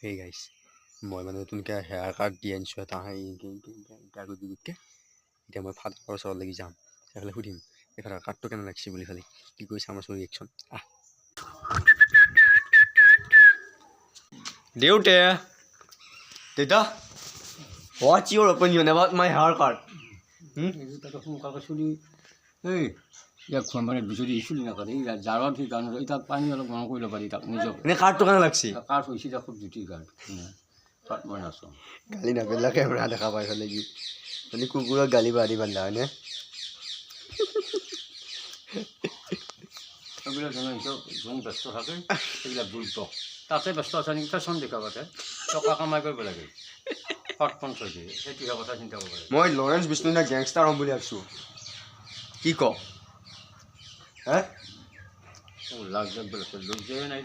Hey guys, মই মানে নতুনকৈ হেয়াৰ কাট দি আনিছোঁ এটা গাৰুদিকে এতিয়া মই ফাদাৰৰ ওচৰত লাগি যাম সেইফালে সুধিম এই হেয়াৰ কাটটো কেনে লাগিছে বুলি খালি কি কৰি চাম আছোঁ ৰিয়েকশ্যন দেউতা what's your opinion about my haircut? Hey, ya khon bane bijori issue na kare ya jarwa thi gan ita pani alok gana koilo pari tak nijo এনে কাটটো কেনে লাগছে কাট হইছে যা খুব জুটি গাল কাট মই নাছো গালি নাপেলা কেমেৰা দেখা পাইছ নেকি মানে কুকুৰক গালি পাৰি বান্ধা হয়নে এগুলো জানো জন ব্যস্ত থাকে এগুলা বুঝতো তাতে ব্যস্ত আছে নাকি তা সন দেখা পাতে টকা কামাই কৰিব লাগে হট পঞ্চ হৈছে সেইটো কথা চিন্তা কৰিব লাগে মই লৰেন্স বিষ্ণুনা গ্যাংষ্টাৰ হ'ম বুলি ভাবিছোঁ কি ক হে লাগ লাগ লোক যে নাই